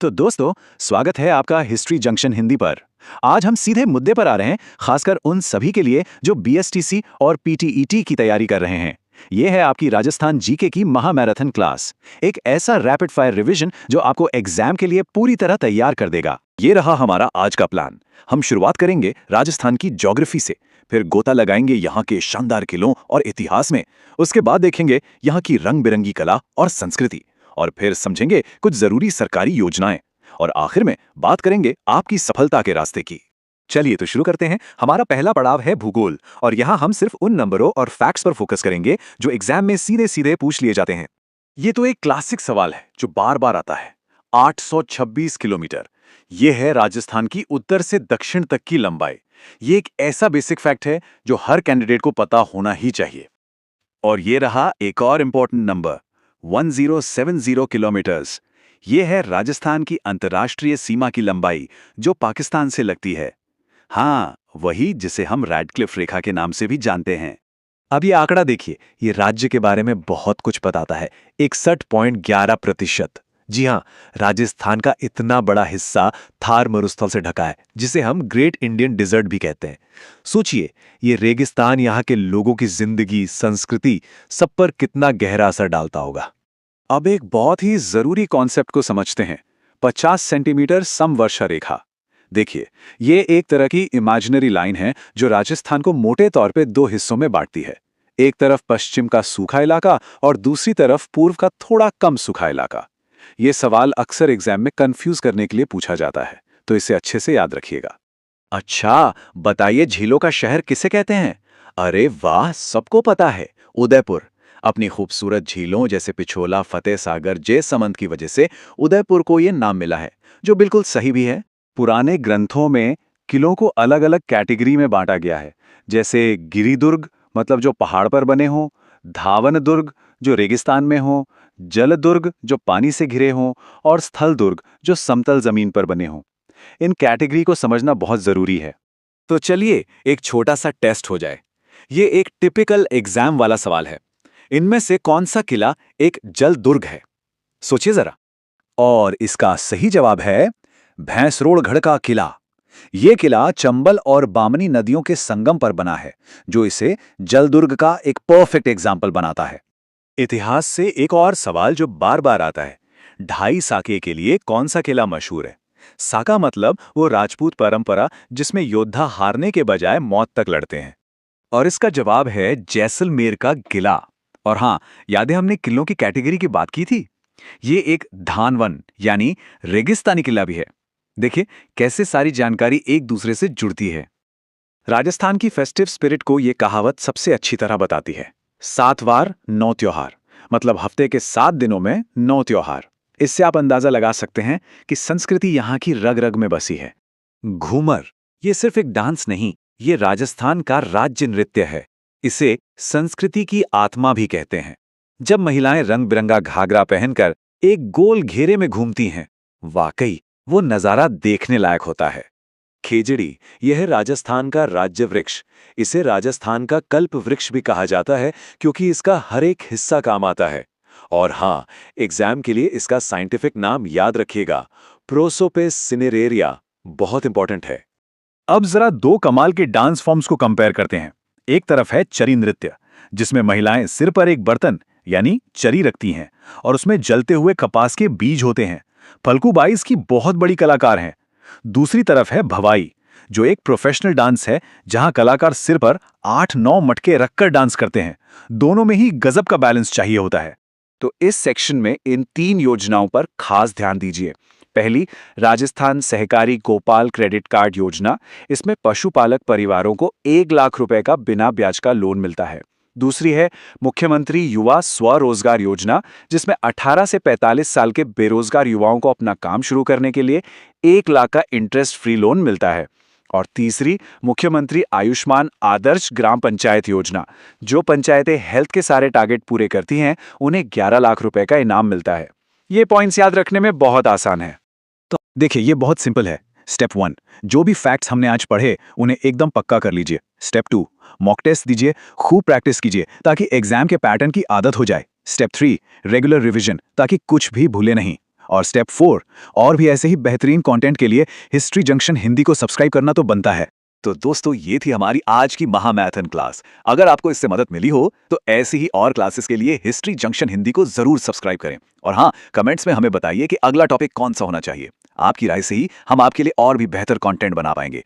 तो दोस्तों, स्वागत है आपका हिस्ट्री जंक्शन हिंदी पर। आज हम सीधे मुद्दे पर आ रहे हैं, खासकर उन सभी के लिए जो बीएसटीसी और पीटीईटी की तैयारी कर रहे हैं। ये है आपकी राजस्थान जीके की महामैराथन क्लास, एक ऐसा रैपिड फायर रिवीजन जो आपको एग्जाम के लिए पूरी तरह तैयार कर देगा। ये रहा हमारा आज का प्लान। हम शुरुआत करेंगे राजस्थान की ज्योग्राफी से, फिर गोता लगाएंगे यहाँ के शानदार किलों और इतिहास में। उसके बाद देखेंगे यहाँ की रंग बिरंगी कला और संस्कृति, और फिर समझेंगे कुछ जरूरी सरकारी योजनाएं, और आखिर में बात करेंगे आपकी सफलता के रास्ते की। चलिए तो शुरू करते हैं। हमारा पहला पड़ाव है भूगोल, और यहाँ हम सिर्फ उन नंबरों और फैक्ट्स पर फोकस करेंगे जो एग्जाम में सीधे सीधे पूछ लिए जाते हैं। ये तो एक क्लासिक सवाल है जो बार बार आता है। 826 किलोमीटर, ये है राजस्थान की उत्तर से दक्षिण तक की लंबाई। ये एक ऐसा बेसिक फैक्ट है जो हर कैंडिडेट को पता होना ही चाहिए। और ये रहा एक और इंपॉर्टेंट नंबर, 1070 किलोमीटर्स। ये है राजस्थान की अंतर्राष्ट्रीय सीमा की लंबाई जो पाकिस्तान से लगती है। हाँ, वही जिसे हम रैडक्लिफ रेखा के नाम से भी जानते हैं। अब ये आंकड़ा देखिए, ये राज्य के बारे में बहुत कुछ बताता है। 61.11%। जी हाँ, राजस्थान का इतना बड़ा हिस्सा थार मरुस्थल से ढका है, जिसे हम ग्रेट इंडियन डिजर्ट भी कहते हैं। सोचिए, ये रेगिस्तान यहाँ के लोगों की जिंदगी, संस्कृति, सब पर कितना गहरा असर डालता होगा। अब एक बहुत ही जरूरी कॉन्सेप्ट को समझते हैं, 50 सेंटीमीटर समवर्षा रेखा। देखिए, ये एक तरह की इमेजिनरी लाइन है जो राजस्थान को मोटे तौर पे दो हिस्सों में बांटती है। एक तरफ पश्चिम का सूखा इलाका और दूसरी तरफ पूर्व का थोड़ा कम सूखा इलाका। ये सवाल अक्सर एग्जाम में कंफ्यूज करने के लिए पूछा जाता है, तो इसे अच्छे से याद रखिएगा। अच्छा, बताइए झीलों का शहर किसे कहते हैं? अरे वाह, सबको पता है, उदयपुर। अपनी खूबसूरत झीलों जैसे पिछोला, फतेह सागर, जयसमंद की वजह से उदयपुर को ये नाम मिला है, जो बिल्कुल सही भी है। पुराने ग्रंथों में किलों को अलग अलग कैटेगरी में बांटा गया है, जैसे गिरिदुर्ग मतलब जो पहाड़ पर बने हों, धावन दुर्ग जो रेगिस्तान में हो, जलदुर्ग जो पानी से घिरे हों, और स्थल दुर्ग जो समतल जमीन पर बने हों। इन कैटेगरी को समझना बहुत जरूरी है। तो चलिए एक छोटा सा टेस्ट हो जाए। ये एक टिपिकल एग्जाम वाला सवाल है। इनमें से कौन सा किला एक जल दुर्ग है? सोचिए जरा। और इसका सही जवाब है भैंसरोड़गढ़ का किला। ये किला चंबल और बामनी नदियों के संगम पर बना है, जो इसे जलदुर्ग का एक परफेक्ट एग्जाम्पल बनाता है। इतिहास से एक और सवाल जो बार बार आता है, 2.5 साके के लिए कौन सा किला मशहूर है? साका मतलब वो राजपूत परंपरा जिसमें योद्धा हारने के बजाय मौत तक लड़ते हैं। और इसका जवाब है जैसलमेर का किला। और हाँ, यादें हमने किलों की कैटेगरी की बात की थी। ये एक धानवन यानी रेगिस्तानी किला भी है। देखिए कैसे सारी जानकारी एक दूसरे से जुड़ती है। राजस्थान की फेस्टिव स्पिरिट को ये कहावत सबसे अच्छी तरह बताती है, 7 वार 9 त्योहार, मतलब हफ्ते के 7 दिनों में 9 त्योहार। इससे आप अंदाजा लगा सकते हैं कि संस्कृति यहाँ की रग रग में बसी है। घूमर ये सिर्फ एक डांस नहीं, ये राजस्थान का राज्य नृत्य है। इसे संस्कृति की आत्मा भी कहते हैं। जब महिलाएं रंग बिरंगा घाघरा पहनकर एक गोल घेरे में घूमती हैं, वाकई वो नजारा देखने लायक होता है। खेजड़ी यह है राजस्थान का राज्य वृक्ष। इसे राजस्थान का कल्प वृक्ष भी कहा जाता है क्योंकि इसका हर एक हिस्सा काम आता है। और हाँ, एग्जाम के लिए इसका साइंटिफिक नाम याद रखिएगा, प्रोसोपिस सिनेरेरिया, बहुत इंपॉर्टेंट है। अब जरा दो कमाल के डांस फॉर्म्स को कंपेयर करते हैं। एक तरफ है चरी नृत्य, जिसमें महिलाएं सिर पर एक बर्तन यानी चरी रखती हैं और उसमें जलते हुए कपास के बीज होते हैं। फल्गुबाई इसकी बहुत बड़ी कलाकार हैं। दूसरी तरफ है भवाई, जो एक प्रोफेशनल डांस है जहां कलाकार सिर पर 8-9 मटके रखकर डांस करते हैं। दोनों में ही गजब का बैलेंस चाहिए होता है। तो इस सेक्शन में इन 3 योजनाओं पर खास ध्यान दीजिए। पहली, राजस्थान सहकारी गोपाल क्रेडिट कार्ड योजना। इसमें पशुपालक परिवारों को 1 लाख रुपए का बिना ब्याज का लोन मिलता है। दूसरी है मुख्यमंत्री युवा स्वरोजगार योजना, जिसमें 18 से 45 साल के बेरोजगार युवाओं को अपना काम शुरू करने के लिए 1 लाख का इंटरेस्ट फ्री लोन मिलता है। और तीसरी, मुख्यमंत्री आयुष्मान आदर्श ग्राम पंचायत योजना। जो पंचायतें हेल्थ के सारे टारगेट पूरे करती हैं, उन्हें 11 लाख रुपए का इनाम मिलता है। ये पॉइंट्स याद रखने में बहुत आसान है। तो देखिए, ये बहुत सिंपल है। स्टेप 1, जो भी फैक्ट्स हमने आज पढ़े उन्हें एकदम पक्का कर लीजिए। स्टेप 2, मॉक टेस्ट दीजिए, खूब प्रैक्टिस कीजिए ताकि एग्जाम के पैटर्न की आदत हो जाए। स्टेप 3, रेगुलर रिवीजन ताकि कुछ भी भूले नहीं। और स्टेप 4, और भी ऐसे ही बेहतरीन कंटेंट के लिए हिस्ट्री जंक्शन हिंदी को सब्सक्राइब करना तो बनता है। तो दोस्तों, ये थी हमारी आज की महामैथन क्लास। अगर आपको इससे मदद मिली हो तो ऐसी ही और क्लासेस के लिए हिस्ट्री जंक्शन हिंदी को जरूर सब्सक्राइब करें। और हाँ, कमेंट्स में हमें बताइए कि अगला टॉपिक कौन सा होना चाहिए। आपकी राय से ही हम आपके लिए और भी बेहतर कंटेंट बना पाएंगे।